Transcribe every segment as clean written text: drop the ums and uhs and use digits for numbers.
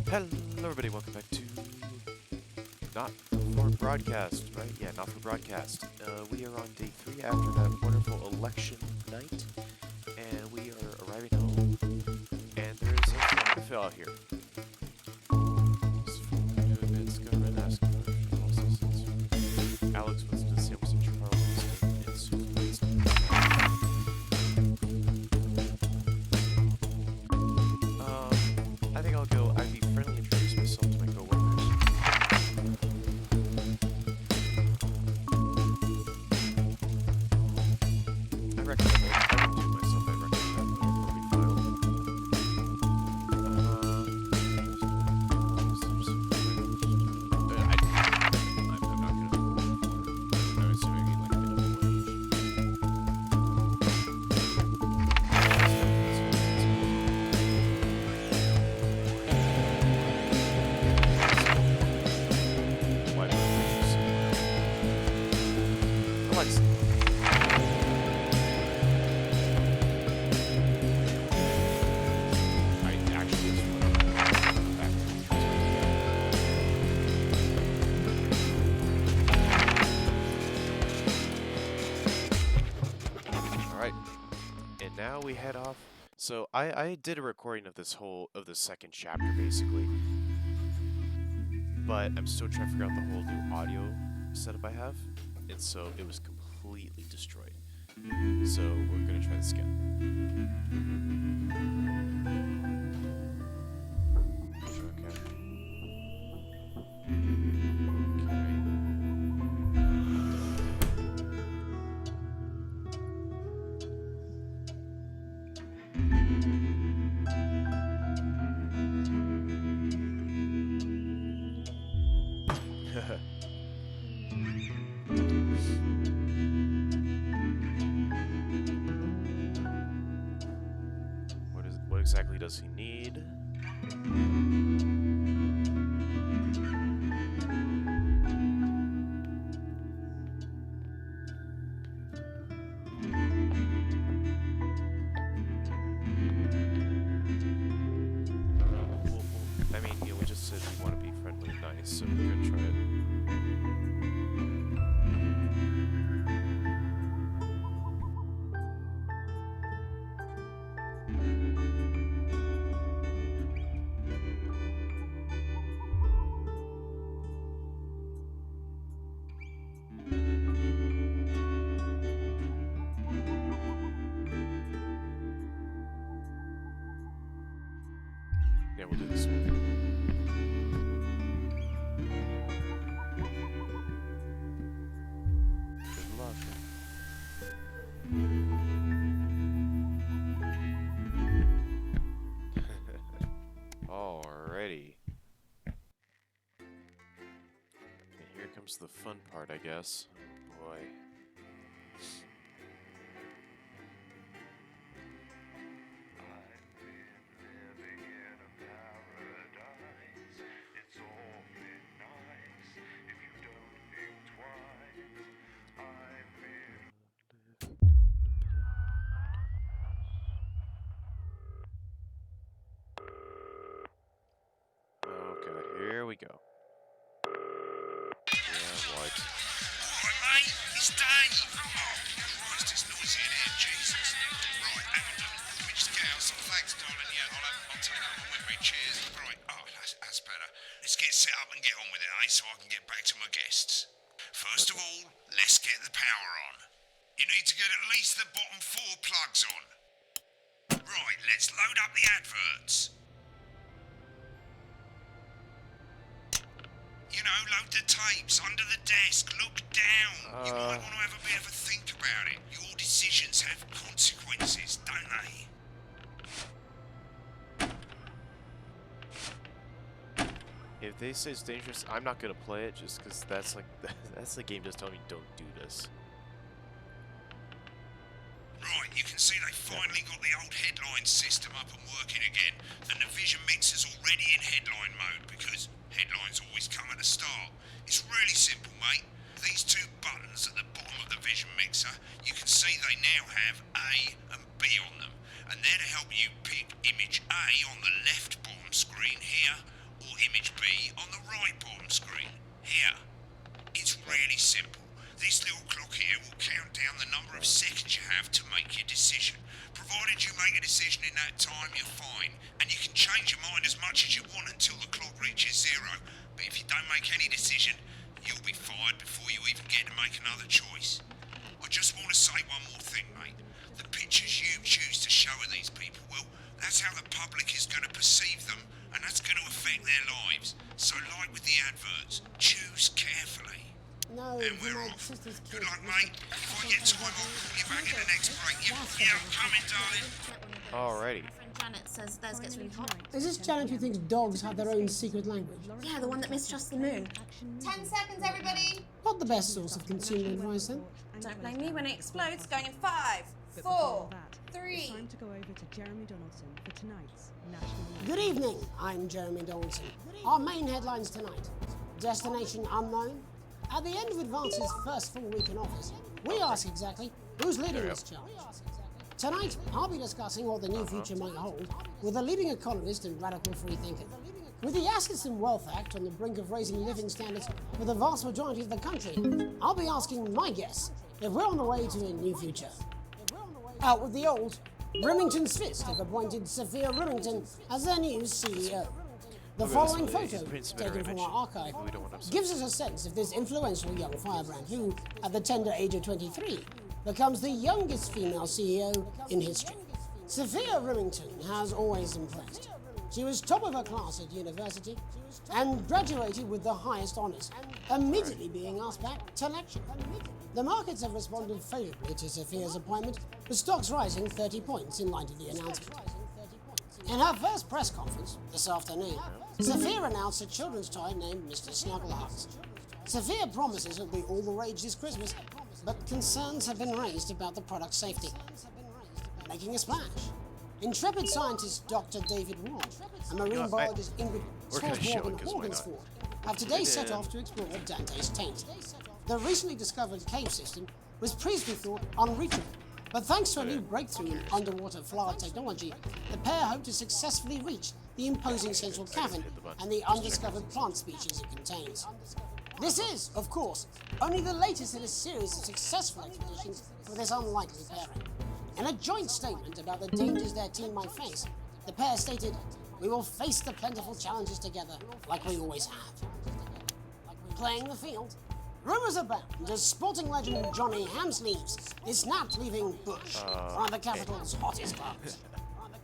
Hello everybody, welcome back to Not for Broadcast, right? Yeah, Not for Broadcast. We are on day 3 after that wonderful election night, and we are arriving home, and there is a form to fill out here. Alex was to see Charles and Susan. I think I'll go IV friendly, introduce myself to my coworkers. I recommend I don't do myself, I recommend that recording file. I'm not gonna I'm assuming like minimum wage. Why don't you say Alexa. I actually just went back Alright. And now we head off. So I did a recording of the second chapter basically. But I'm still trying to figure out the whole new audio setup I have. And so it was completely destroyed. So we're gonna try this again. Okay. Okay. What exactly does he need? Well, I mean, we just said we want to be friendly and nice, so we're gonna try it. Yeah, we'll do this one. Good luck. Alrighty. And here comes the fun part, I guess. Oh boy. Oh god, here we go. Yeah, what? Alright, mate, it's Dave. Oh, Christ, it's noisy in here, Jesus. Right, hang on, let me just get out some flags, darling. Yeah, I'll take out my whippy. Cheers. Right, that's better. Let's get set up and get on with it, eh, so I can get back to my guests. First of all, let's get the power on. You need to get at least the bottom 4 plugs on. Right, let's load up the adverts. You know, load the tapes under the desk, look down. You might want to have a bit of a think about it. Your decisions have consequences, don't they? If they say it's dangerous, I'm not gonna play it just because that's like that's the game just telling me don't do this. Right, you can see they finally got the old headline system up and working again, and the vision mixer's already in headline mode because headlines always come at the start. It's really simple, mate. These 2 buttons at the bottom of the vision mixer, you can see they now have A and B on them, and they're to help you pick image A on the left bottom screen here, image be on the right bottom screen? Here. It's really simple. This little clock here will count down the number of seconds you have to make your decision. Provided you make a decision in that time, you're fine. And you can change your mind as much as you want until the clock reaches 0. But if you don't make any decision, you'll be fired before you even get to make another choice. I just want to say one more thing, mate. The pictures you choose to show of these people, well, that's how the public is going to perceive them, and that's going to affect their lives. So like with the adverts, choose carefully. No, And we're my off. sister's Good kid. luck, mate. If I get time, I'll call you back in the next break. Yeah, I'm coming, darling. Alrighty. My friend Janet says theirs gets really hot. Is this Janet who thinks dogs have their own secret language? Yeah, the one that mistrusts the moon. 10 seconds, everybody. Not the best source of consumer advice, then. Don't blame me when it explodes. Going in 5, 4, 3. Time to go over to Jeremy Donaldson for tonight's National Good evening, I'm Jeremy Donaldson. Our main headlines tonight. Destination unknown. At the end of Advance's first full week in office, we ask exactly who's leading this charge. Tonight, I'll be discussing what the new future might hold with a leading economist and radical freethinker. With the Assets and Wealth Act on the brink of raising living standards for the vast majority of the country, I'll be asking my guess if we're on the way to a new future. Out with the old, Remington's Fist have appointed Sophia Remington as their new CEO. The following photo, taken from our archive, gives us a sense of this influential young firebrand who, at the tender age of 23, becomes the youngest female CEO in history. Sophia Remington has always impressed. She was top of her class at university and graduated with the highest honours, immediately being asked back to lecture. The markets have responded favourably to Sophia's appointment, with stocks rising 30 points in light of the announcement. In her first press conference this afternoon, Sophia announced a children's toy named Mr. Snugglehugs. Sophia promises it'll be all the rage this Christmas, but concerns have been raised about the product's safety. Making a splash, intrepid scientist Dr. David Ward and marine biologist Ingrid we're gonna show it Swansborg 'cause why not? Horgensford have today set off to explore Dante's taint. The recently discovered cave system was previously thought unreachable, but thanks to a new breakthrough in underwater flower technology, the pair hope to successfully reach the imposing central cavern and the undiscovered plant species it contains. This is, of course, only the latest in a series of successful expeditions for this unlikely pairing. In a joint statement about the dangers their team might face, the pair stated, "We will face the plentiful challenges together, like we always have." Playing the field, rumours abound as sporting legend Johnny Hamsleeves is snapped leaving Bush, one of the capital's hottest clubs.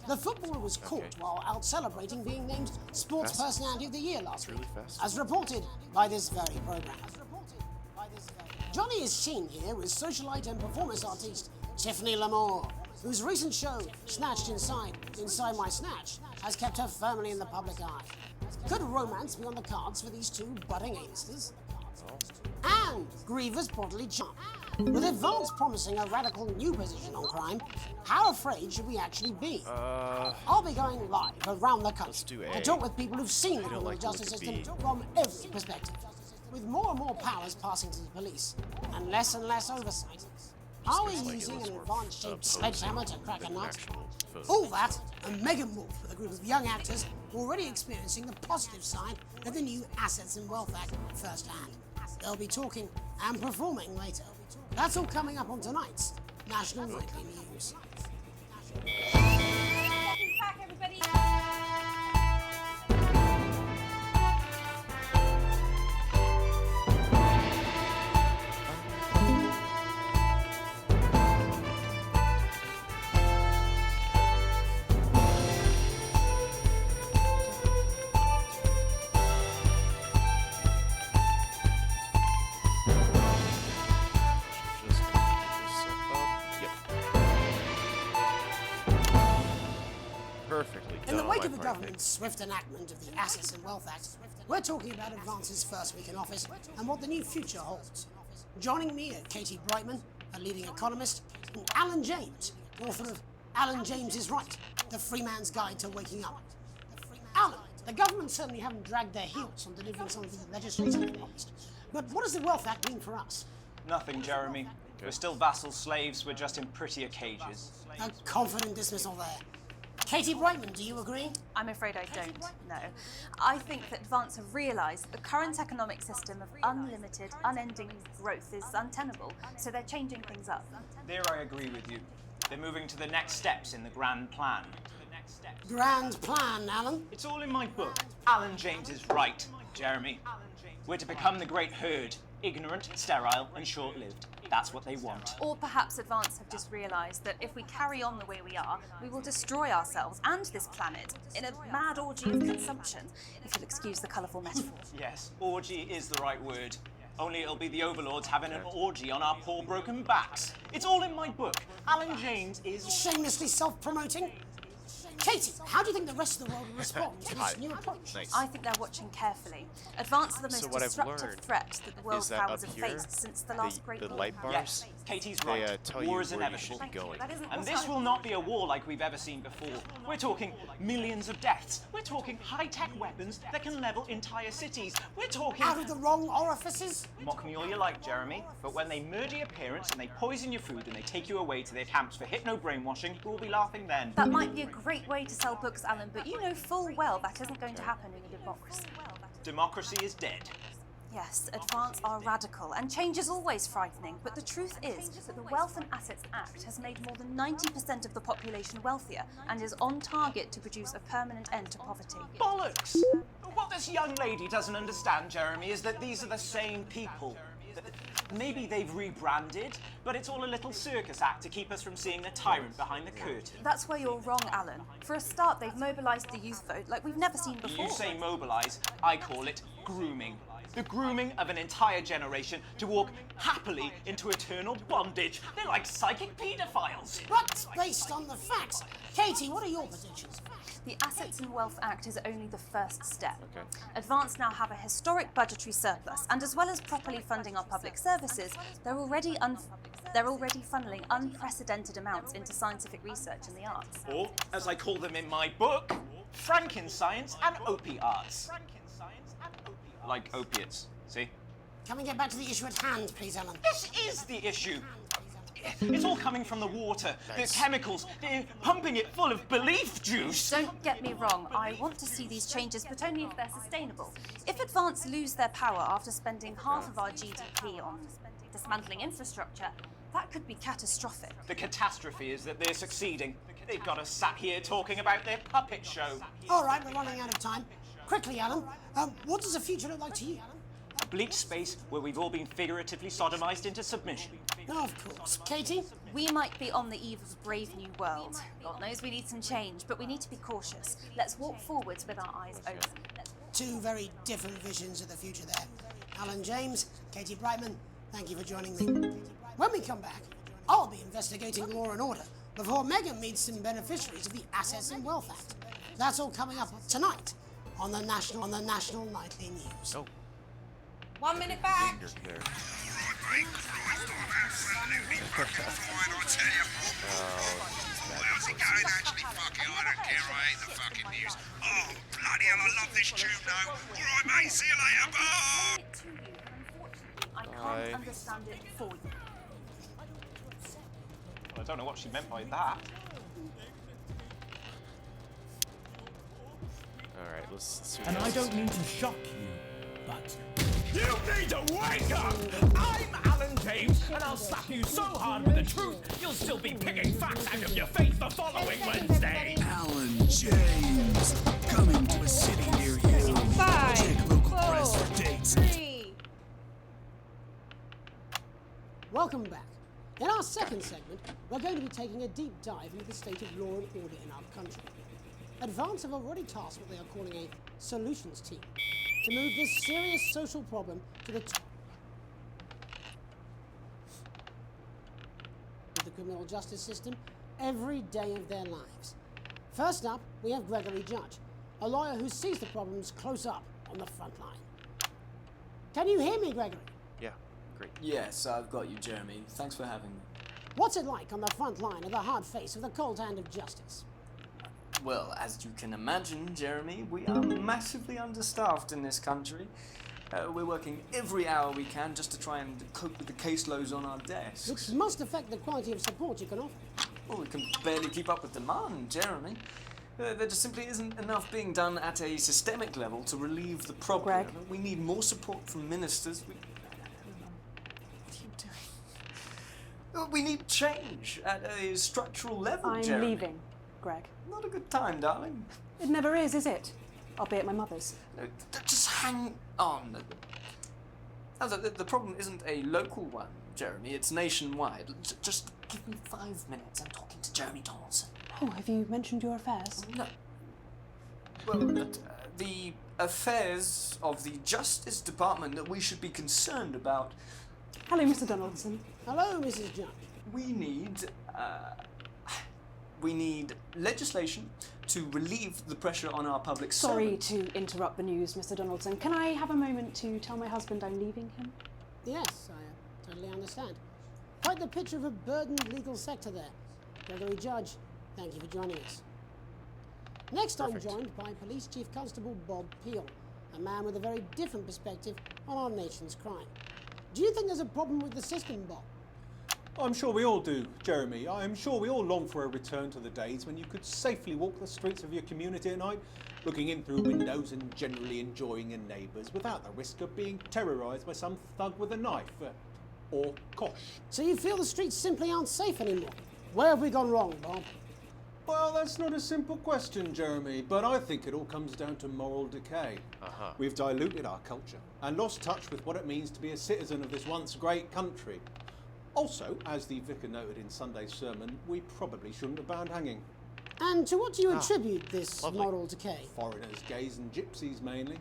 The footballer was caught while out celebrating being named Sports Personality of the Year last week, as reported by this very programme. Johnny is seen here with socialite and performance artiste Tiffany Lamore, whose recent show, Snatched Inside My Snatch, has kept her firmly in the public eye. Could romance be on the cards for these two budding A-listers? And Griever's bodily charm. With Advance promising a radical new position on crime, how afraid should we actually be? I'll be going live around the country to talk with people who've seen the criminal justice system from every perspective. With more and more powers passing to the police, and less oversight. Are we using an advanced-shaped sledgehammer to crack a nut? All that, and mega morph with a group of young actors already experiencing the positive side of the new Assets and Wealth Act firsthand. They'll be talking and performing later. That's all coming up on tonight's National Nightly News. Welcome back, everybody. Perfectly In the done, wake my of the perfect. government's swift enactment of the Assets and Wealth Act, we're talking about Advance's first week in office and what the new future holds. Joining me are Katie Brightman, a leading economist, and Alan James, author of Alan James is Right, The Free Man's Guide to Waking Up. Alan, the government certainly haven't dragged their heels on delivering some of the legislation they promised. But what does the Wealth Act mean for us? Nothing, Jeremy. We're still vassal slaves, we're just in prettier cages. A confident dismissal there. Katie Brightman, do you agree? I'm afraid I don't, no. I think that Advance have realised that the current economic system of unlimited, unending growth is untenable, so they're changing things up. There I agree with you. They're moving to the next steps in the grand plan. Grand plan, Alan. It's all in my book. Alan James is right, Jeremy. We're to become the great herd, ignorant, sterile, and short-lived. That's what they want. Or perhaps Advance have just realised that if we carry on the way we are, we will destroy ourselves and this planet in a mad orgy of consumption, if you'll excuse the colourful metaphor. Yes, orgy is the right word. Only it'll be the overlords having an orgy on our poor broken backs. It's all in my book. Alan James is... Shamelessly self-promoting. Katie, how do you think the rest of the world will respond to this new approach? Nice. I think they're watching carefully. Advance are the most So what I've disruptive learned threat that the world's is that powers up have here, faced since the last Great the War. light bars, Yes, Katie's they right. tell you War is where you inevitable. should be going. That isn't And what's this will not be a war like we've ever seen before. We're talking millions of deaths. We're talking high-tech weapons that can level entire cities. We're talking... Out of the wrong orifices? Mock me all you like, Jeremy, but when they murder your parents and they poison your food and they take you away to their camps for hypno-brainwashing, who will be laughing then? That might be a great way to sell books, Alan, but you know full well that isn't going to happen in a democracy. Democracy is dead. Yes, Advance are radical, and change is always frightening, but the truth is that the Wealth and Assets Act has made more than 90% of the population wealthier and is on target to produce a permanent end to poverty. Bollocks! What this young lady doesn't understand, Jeremy, is that these are the same people. Maybe they've rebranded, but it's all a little circus act to keep us from seeing the tyrant behind the curtain. That's where you're wrong, Alan. For a start, they've mobilised the youth vote like we've never seen before. You say mobilise, I call it grooming. The grooming of an entire generation to walk happily into eternal bondage. They're like psychic paedophiles. But based on the facts. Katie, what are your predictions? The Assets and Wealth Act is only the first step. Okay. Advance now have a historic budgetary surplus, and as well as properly funding our public services, they're already funneling unprecedented amounts into scientific research and the arts. Or, as I call them in my book, Frankenscience and opiates. Like opiates, see? Can we get back to the issue at hand, please, Alan? This is the issue. It's all coming from the water, Nice. the chemicals, they're pumping it full of bleep juice. Don't get me wrong, I want to see these changes, but only if they're sustainable. If Advance lose their power after spending half of our GDP on dismantling infrastructure, that could be catastrophic. The catastrophe is that they're succeeding. They've got us sat here talking about their puppet show. All right, we're running out of time. Quickly, Alan, what does the future look like to you? A bleak space where we've all been figuratively sodomized into submission. Oh, of course. Katie? We might be on the eve of a brave new world. God knows we need some change, but we need to be cautious. Let's walk forwards with our eyes open. Two very different visions of the future there. Alan James, Katie Brightman, thank you for joining me. When we come back, I'll be investigating law and order before Megan meets some beneficiaries of the Assets and Wealth Act. That's all coming up tonight on the National Nightly News. Oh, 1 minute back. ignorant there. Right, mate, Christ, I'm absolutely fucking fine, I tell you. How's it going, actually? Fucking, I don't care, I hate the fucking news. Oh, bloody hell, I love this tune, though. All right, mate, see you later, bye! It to you, and unfortunately, I Bye. can't understand it for you. I don't know what she meant by that. All right, let's see. And what I else. don't mean to shock you, but you need to wake up! I'm Alan James, and I'll slap you so hard with the truth, you'll still be picking facts out of your face the following Wednesday! Alan James, coming to a city near you. 5, Check local 4, press for dates. 3. Welcome back. In our second segment, we're going to be taking a deep dive into the state of law and order in our country. Advance have already tasked what they are calling a solutions team to move this serious social problem to the top of the criminal justice system every day of their lives. First up, we have Gregory Judge, a lawyer who sees the problems close up on the front line. Can you hear me, Gregory? Yeah, great. Yes, I've got you, Jeremy. Thanks for having me. What's it like on the front line of the hard face of the cold hand of justice? Well, as you can imagine, Jeremy, we are massively understaffed in this country. We're working every hour we can just to try and cope with the caseloads on our desks. Which must affect the quality of support you can offer. Well, we can barely keep up with demand, Jeremy. There just simply isn't enough being done at a systemic level to relieve the problem. Greg? We need more support from ministers. What are you doing? We need change at a structural level, I'm Jeremy. leaving, Greg. Not a good time, darling. It never is it? I'll be at my mother's. No, just hang on. No, the problem isn't a local one, Jeremy. It's nationwide. Just give me 5 minutes. I'm talking to Jeremy Donaldson. Oh, have you mentioned your affairs? No. Well, the affairs of the Justice Department that we should be concerned about. Hello, Mr. Donaldson. Hello, Mrs. Judge. We need legislation to relieve the pressure on our public Sorry servants. to interrupt the news, Mr. Donaldson. Can I have a moment to tell my husband I'm leaving him? Yes, I totally understand. Quite the picture of a burdened legal sector there. Gregory Judge, thank you for joining us. Next, Perfect. I'm joined by Police Chief Constable Bob Peel, a man with a very different perspective on our nation's crime. Do you think there's a problem with the system, Bob? I'm sure we all do, Jeremy. I'm sure we all long for a return to the days when you could safely walk the streets of your community at night, looking in through windows and generally enjoying your neighbours without the risk of being terrorised by some thug with a knife. Or kosh. So you feel the streets simply aren't safe anymore? Where have we gone wrong, Bob? Well, that's not a simple question, Jeremy, but I think it all comes down to moral decay. We've diluted our culture and lost touch with what it means to be a citizen of this once great country. Also, as the vicar noted in Sunday's sermon, we probably shouldn't have banned hanging. And to what do you attribute this moral decay? Foreigners, gays and gypsies mainly.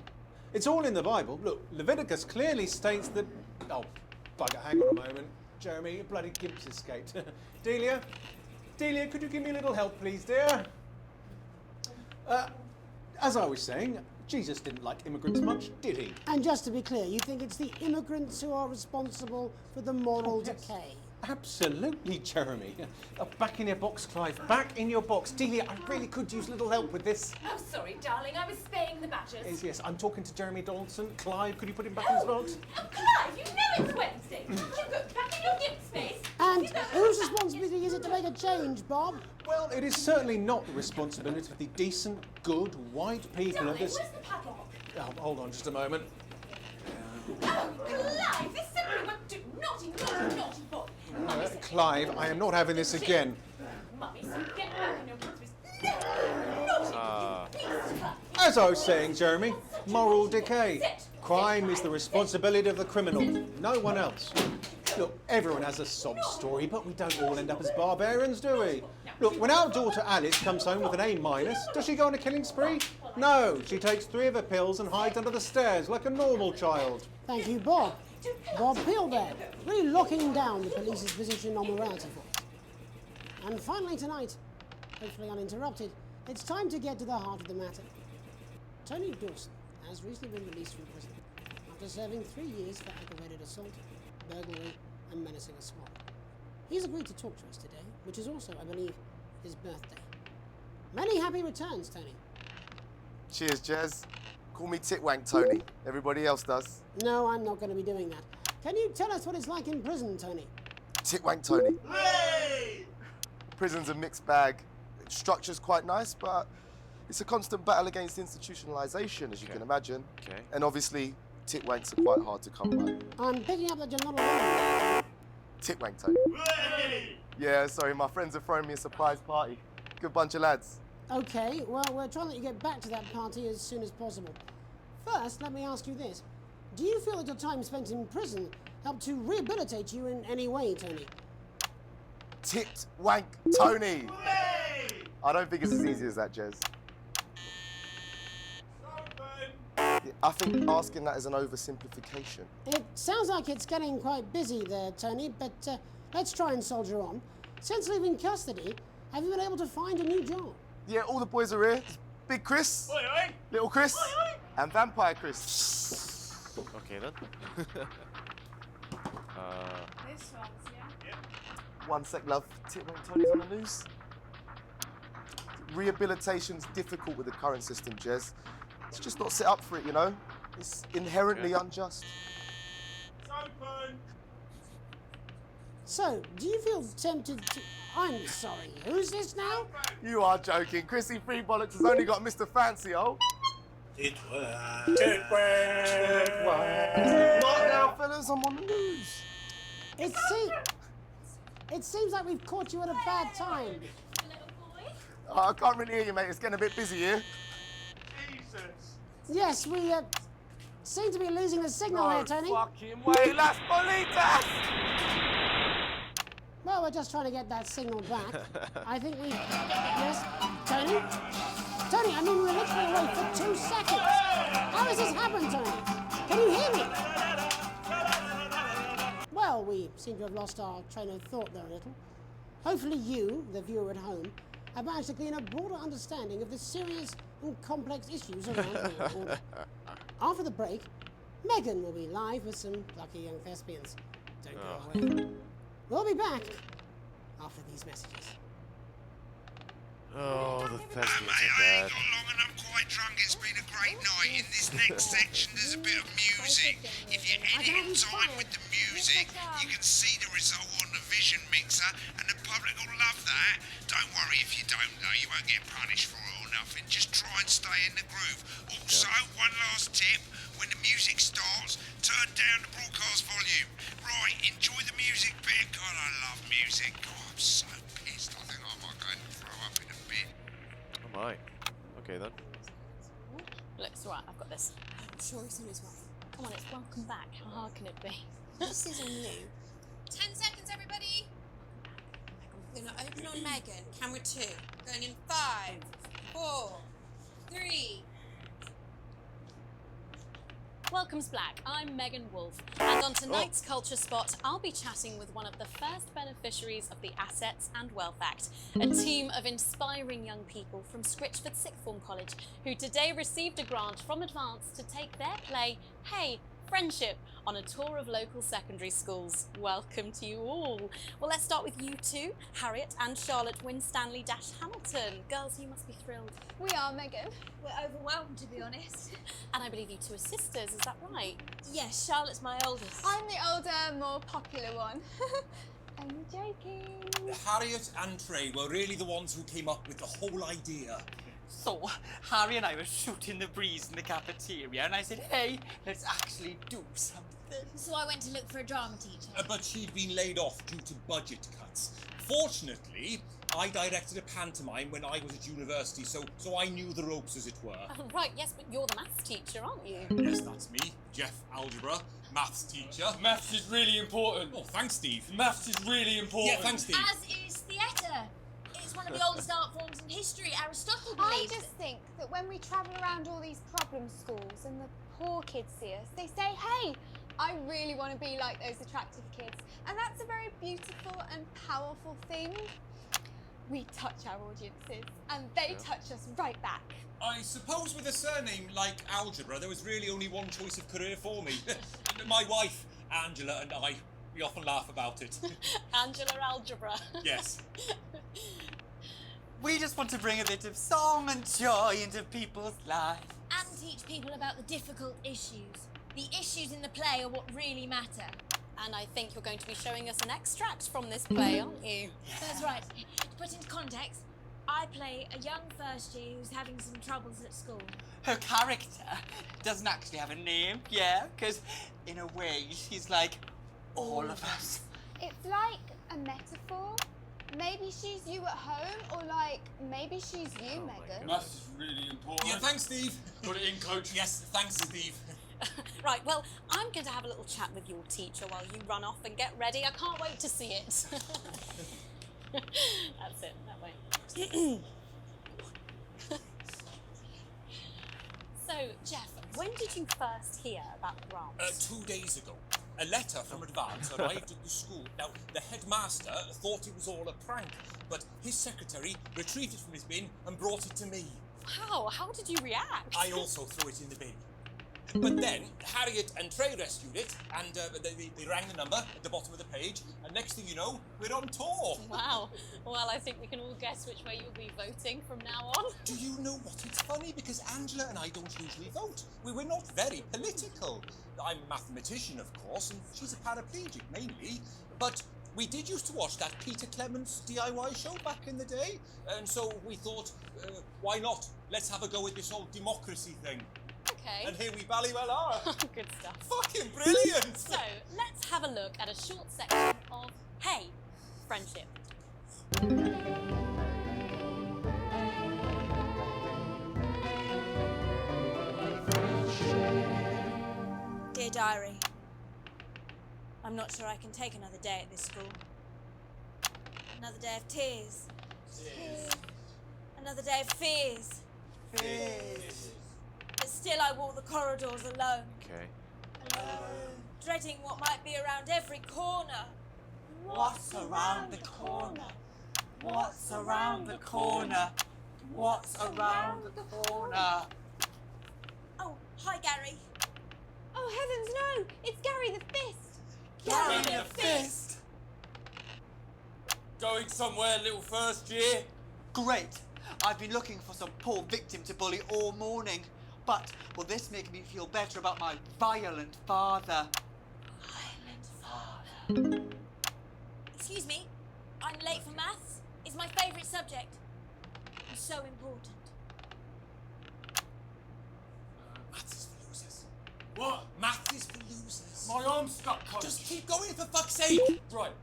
It's all in the Bible. Look, Leviticus clearly states that... Oh, bugger, hang on a moment. Jeremy, a bloody gimp's escaped. Delia, could you give me a little help, please, dear? As I was saying, Jesus didn't like immigrants much, did he? And just to be clear, you think it's the immigrants who are responsible for the moral decay? Absolutely, Jeremy. Back in your box, Clive. Back in your box. Delia, I really could use a little help with this. Oh, sorry, darling. I was spaying the badgers. Yes, I'm talking to Jeremy Donaldson. Clive, could you put him back in his box? Clive, you know it's Wednesday. Can't you go back in your gimp space? And whose responsibility is it to make a change, Bob? Well, it is certainly not the responsibility of the decent, good, white people Darling, of this... where's the padlock? Oh, hold on just a moment. Oh, Clive, this simply won't do. Naughty boy. Clive, I am not having this again. Mummy, so get back in your gimp space. No, naughty. Please, Clive. As I was saying, Jeremy, moral decay. Crime is the responsibility of the criminal, no one else. Look, everyone has a sob story, but we don't all end up as barbarians, do we? Look, when our daughter Alice comes home with an A-, does she go on a killing spree? No, she takes 3 of her pills and hides under the stairs like a normal child. Thank you, Bob. Bob Peel there, really locking down the police's position on morality for us. And finally tonight, hopefully uninterrupted, it's time to get to the heart of the matter. Tony Dawson has recently been released from prison after serving 3 years for aggravated assault, burglary and menacing assault. He's agreed to talk to us today, which is also, I believe, his birthday. Many happy returns, Tony. Cheers, Jez. Call me Titwank Tony. Everybody else does. No, I'm not going to be doing that. Can you tell us what it's like in prison, Tony? Titwank Tony. Hey! Prison's a mixed bag. Structure's quite nice, but it's a constant battle against institutionalization, as you can imagine. And obviously, Titwanks are quite hard to come by. I'm picking up that you're not alone. Titwank Tony. Hey! Yeah, sorry, my friends are throwing me a surprise party. Good bunch of lads. Okay, well, we're trying to let you get back to that party as soon as possible. First, let me ask you this. Do you feel that your time spent in prison helped to rehabilitate you in any way, Tony? Titwank Tony! Hey! I don't think it's as easy as that, Jez. I think asking that is an oversimplification. It sounds like it's getting quite busy there, Tony, but let's try and soldier on. Since leaving custody, have you been able to find a new job? Yeah, all the boys are here. Big Chris, Oi, oi. Little Chris, and Vampire Chris. Okay then. This one's, yeah. One sec, love. Titwank Tony's on the news. Rehabilitation's difficult with the current system, Jez. It's just not set up for it, you know? It's inherently unjust. It's open. So, do you feel tempted to... I'm sorry, who's this now? You are joking. Chrissy Free Bollocks has only got Mr. Fancy, oh. It worked. What now, fellas? I'm on the news. It seems like we've caught you at a bad time. Oh, I can't really hear you, mate. It's getting a bit busy here. Jesus. Yes, we seem to be losing the signal here, Tony. Fucking way, Las Bolitas! Well, we're just trying to get that signal back. I think we... Yes? Tony? Tony, I mean, we were literally away for 2 seconds. How has this happened, Tony? Can you hear me? Well, we seem to have lost our train of thought there a little. Hopefully you, the viewer at home, have managed to glean a broader understanding of the serious and complex issues around law and order. After the break, Megan will be live with some lucky young thespians. Don't go away. We'll be back after these messages. Oh, the thespians Mate, are I ain't bad. got long and I'm quite drunk. It's been a great night. In this next section, there's a bit of music. If you edit in time with the music, you can see the result on the vision mixer, and the public will love that. Don't worry if you don't, though. You won't get punished for it or nothing. Just try and stay in the groove. Also, one last tip. When the music starts, turn down the broadcast volume. Right, enjoy the music bit. God, I love music. God, I'm so pissed. I think I might go and throw up in a bit. Oh my. Okay then. Looks right, I've got this. I'm sure he's on his way. Come on, it's welcome back. How hard can it be? This is on you. 10 seconds, everybody. We're going to open on Megan. Camera 2. Going in 5, 4, 3. Welcome's Black. I'm Megan Wolf, and on tonight's Culture Spot, I'll be chatting with one of the first beneficiaries of the Assets and Wealth Act, a team of inspiring young people from Scritchford Sixth Form College, who today received a grant from Advance to take their play, Hey, Friendship, on a tour of local secondary schools. Welcome to you all. Well, let's start with you two, Harriet and Charlotte Winstanley-Hamilton. Girls, you must be thrilled. We are, Megan. We're overwhelmed, to be honest. And I believe you two are sisters, is that right? Yes, Charlotte's my oldest. I'm the older, more popular one. I'm joking. Harriet and Trey were really the ones who came up with the whole idea. So, Harry and I were shooting the breeze in the cafeteria, and I said, hey, let's actually do something. So I went to look for a drama teacher. But she'd been laid off due to budget cuts. Fortunately, I directed a pantomime when I was at university, so I knew the ropes, as it were. Oh, right, yes, but you're the maths teacher, aren't you? Yes, that's me, Jeff Algebra, maths teacher. Maths is really important. Oh, thanks, Steve. Maths is really important. Yeah, thanks, Steve. As is theatre. It's one of the oldest art forms in history. Aristotle I believed just think that when we travel around all these problem schools and the poor kids see us, they say, hey, I really want to be like those attractive kids. And that's a very beautiful and powerful thing. We touch our audiences, and they touch us right back. I suppose with a surname like Algebra, there was really only one choice of career for me. My wife, Angela, and I, we often laugh about it. Angela Algebra. Yes. We just want to bring a bit of song and joy into people's lives. and teach people about the difficult issues. The issues in the play are what really matter. And I think you're going to be showing us an extract from this play, aren't you? That's right. To put into context, I play a young first year who's having some troubles at school. Her character doesn't actually have a name, yeah, because in a way she's like all of us. It's like a metaphor. Maybe she's you at home, or like maybe she's you, Megan. Maths is really important. Yeah, thanks, Steve. Put it in, coach. Yes, thanks, Steve. Right, well, I'm going to have a little chat with your teacher while you run off and get ready. I can't wait to see it. That's it, that way. So, Jeff, when did you first hear about the grants? 2 days ago. A letter from Advance arrived at the school. Now, the headmaster thought it was all a prank, but his secretary retrieved it from his bin and brought it to me. Wow, how did you react? I also threw it in the bin. But then, Harriet and Trey rescued it, and they rang the number at the bottom of the page, and next thing you know, we're on tour. Wow. Well, I think we can all guess which way you'll be voting from now on. Do you know what? It's funny, because Angela and I don't usually vote. We're not very political. I'm a mathematician, of course, and she's a paraplegic, mainly. But we did used to watch that Peter Clements DIY show back in the day, and so we thought, why not? Let's have a go with this whole democracy thing. Okay. And here we bally well are. Good stuff. Fucking brilliant! So, let's have a look at a short section of Hey, Friendship. Dear Diary, I'm not sure I can take another day at this school. Another day of tears. Another day of fears. But still I walk the corridors alone. Okay. Dreading what might be around every corner. What's around the corner? What's around the corner? What's around the corner? Oh, hi Gary. Oh heavens no! It's Gary the Fist! Gary the Fist! Going somewhere, little first year? Great! I've been looking for some poor victim to bully all morning. But will this make me feel better about my violent father? Excuse me, I'm late for maths. It's my favourite subject. It's so important. Maths is for losers. What? Maths is for losers. My arm's stuck, coach. Just keep going for fuck's sake. Right,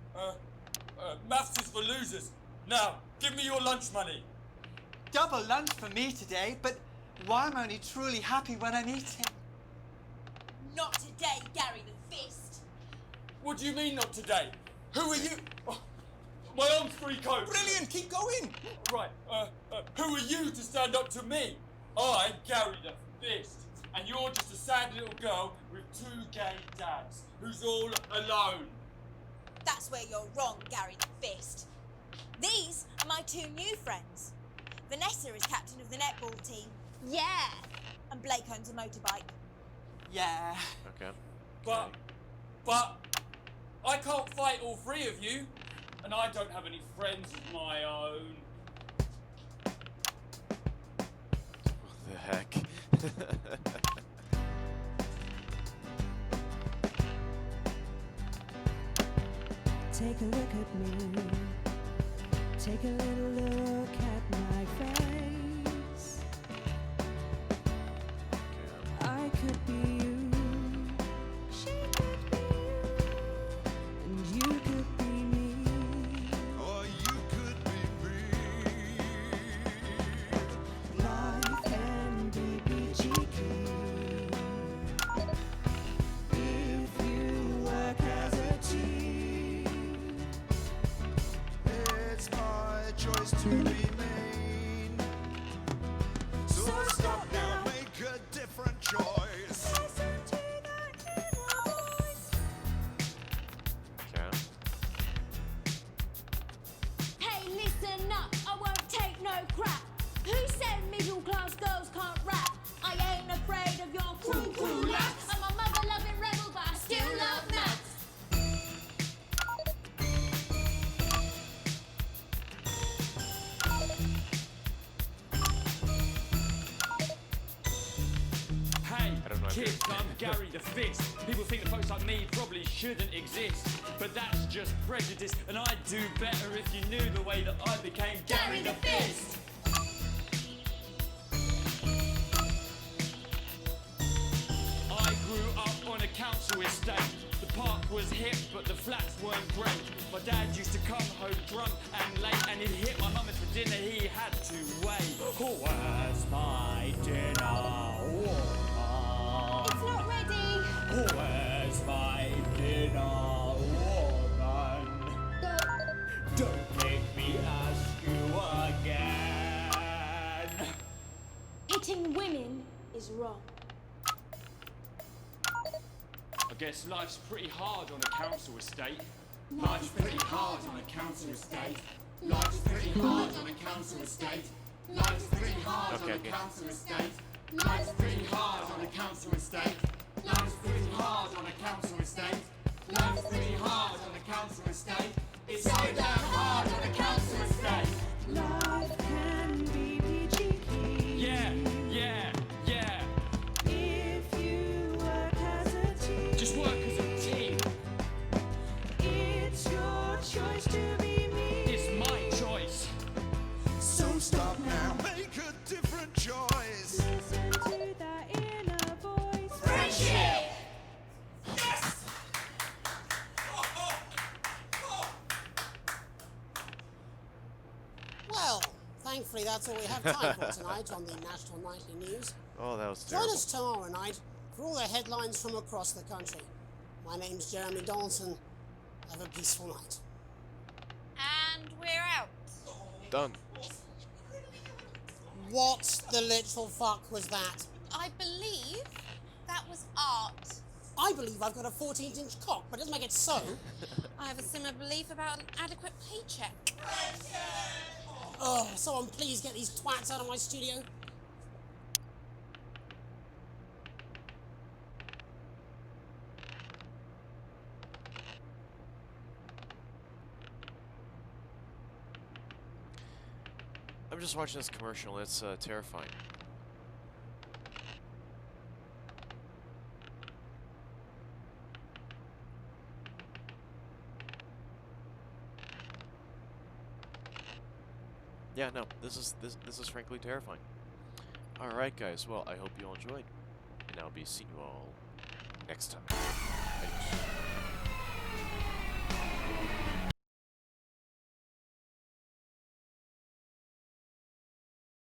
maths is for losers. Now, give me your lunch money. Double lunch for me today, but why am I only truly happy when I'm eating? Not today, Gary the Fist. What do you mean not today? Who are you? Oh, my arm's free, coach. Brilliant, keep going. Right, who are you to stand up to me? I'm Gary the Fist, and you're just a sad little girl with two gay dads who's all alone. That's where you're wrong, Gary the Fist. These are my two new friends. Vanessa is captain of the netball team. Yeah. And Blake owns a motorbike. Yeah. Okay. But I can't fight all three of you, and I don't have any friends of my own. What the heck? Take a look at me. Take a little look at my face. I could be you. She could be you. And you could be me. Or you could be me. Life can be cheeky. If you work as a team. It's my choice to remain. So stop now, make a different choice. Okay. Hey, listen up, I won't take no crap. Who said middle class girls can't rap? I ain't afraid of your cool laps. I'm a mother-loving rebel, but I still love maths. Hey, I don't know. kids, I'm Gary the Fist. People think that folks like me probably shouldn't exist, but that's just prejudice, and I'd do better if you knew the way that I became Gary the Fist. I grew up on a council estate. The park was hip, but the flats weren't great. My dad used to come home drunk and late, and he'd hit my mum for dinner, he had to wait. Where's my dinner? It's not ready. Where's my dinner, woman? Don't make me ask you again. Hitting women is wrong. I guess life's pretty hard on a council estate. Life's pretty hard on a council estate. Life's pretty hard on a council estate. Life's pretty hard on a council estate. Life's pretty hard on a council estate. Life's pretty hard on a council estate. Life's pretty hard on a council estate. It's so damn hard on a council estate. Life can be cheeky. Yeah. If you work as a team. Just work as a team. It's your Thankfully, that's all we have time for tonight on the National Nightly News. Oh, that was Join terrible. us tomorrow night for all the headlines from across the country. My name's Jeremy Donaldson. Have a peaceful night. And we're out. Done. What the literal fuck was that? I believe that was art. I believe I've got a 14-inch cock, but doesn't make it so. I have a similar belief about an adequate paycheck. Oh, someone please get these twats out of my studio. I'm just watching this commercial. It's terrifying. Yeah, no, this is frankly terrifying. All right, guys. Well, I hope you all enjoyed, and I'll be seeing you all next time.